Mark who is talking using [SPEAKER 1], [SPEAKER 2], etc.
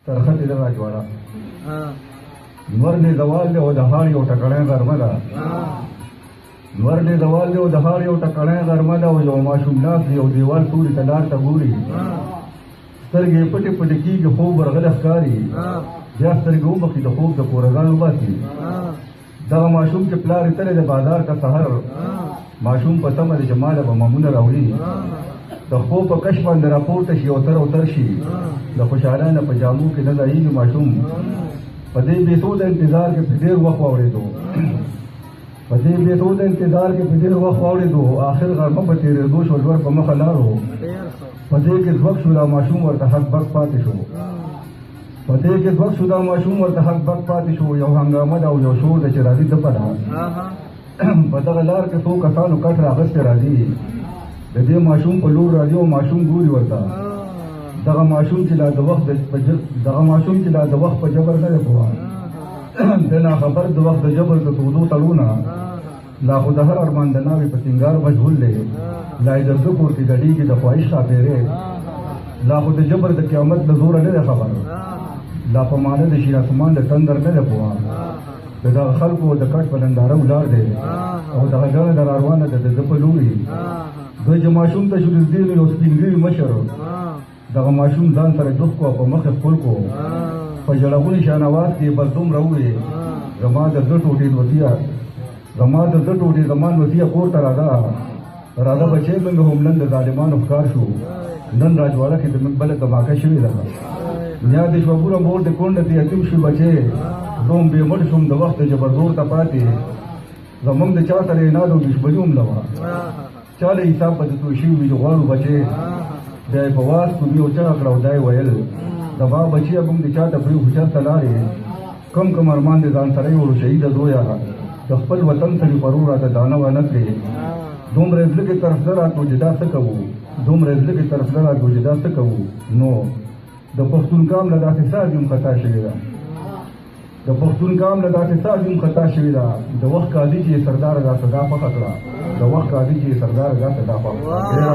[SPEAKER 1] ترخه دې راجواړه نور دې زوال دی او د هاړ یو ټکړی غرمه ده نور دې زوال دی او د هاړ یو ټکړی غرمه ده او یو ماشوم ناست دی او دیوال تورې ته لار ته ګوري سترګې پټې پټې کېږي خوب ورغلی ښکاري بیا سترګې وبخي د خوب د کورګان وباسي دغه ماشوم چې پلار یې تللی د بازار ته سهر ماشوم په تمه دی چې ماله به مامونه راوړي د خوب په کش باندې راپورته شي او تر او تر شي د خوشحالانه په جامو کې نه ځایږي ماشوم په دې بېسوده انتظار کې په ډېر وخت واورېدو په دې بېسوده انتظار کې په ډېر وخت واورېدو آخر غرمه په تېرېدو شو لور په مخه لارو په دې کې ځوک شو دا ماشوم ورته حق بک پاتې شو په دې کې ځوک شو دا ماشوم ورته حق بک پاتې شو یو هنګامه ده او یو شور ده چې راځي ده په په دغه لار کې څو کسانو کټ راغستې راځي د دې ماشوم په لور راځي او ماشوم ګوري ورته دغه ماشوم چې لا د وخت په جبر نه دی پوه د ناخبر د وخت د جبر د تودو تړونه لا خو د هر ارمان د ناوې په سینګار مشغول دی لا یې د زړه کور کې ګډېږي د خواهش ښاپېرې لا خو د جبر د قیامت د زوره نه دی خبر لا په معنه د شین اسمان د تندر نه دی پوه د دغه خلکو د کټ په ننداره ولاړ دی او دغه ډله در روانه ده د ده په لوري دوی چې ماشوم ته شو نږدې نو یو سپین ږیري مشر دغه ماشوم ځان سره ډوب کړو په مخ یې ښکل کړو په ژړغوني شانواز کې بس دومره وویې زما د ده ټوټې زما نوسیه کور ته راځه بچی موږ هم نن د ظالمانو ښکار شو نن راجواړه کې زموږ بله دماکه شوې ده نیا د شوګوره مور د کونډه د یتیم شو بچی زه هم بېمړ شوم د وخت د جبرزور ته پاتې زموږ د چا سره عناد او دشمني هم نه وه چا له حساب به د توی شوي وي چې غواړو بچی بیا یې په واس کومي او چغه کړه او دا یې ویل زما بچیه موږ د چا ته پرې هوښیار ته لاړې کم ارمان د ځان سره یې وړو شهیده زویه د خپل وطن سړي پرور راته دانه وانه کړې دومره زړه کې طرفدار راته جدا څه کوو نو د پښتون قام له داسې سازیم خطا شوې ده د وخت قاضي چې سردار دا صدا خوښه کړه د وخت قاضي چې سردار دا صدا خوښه کړه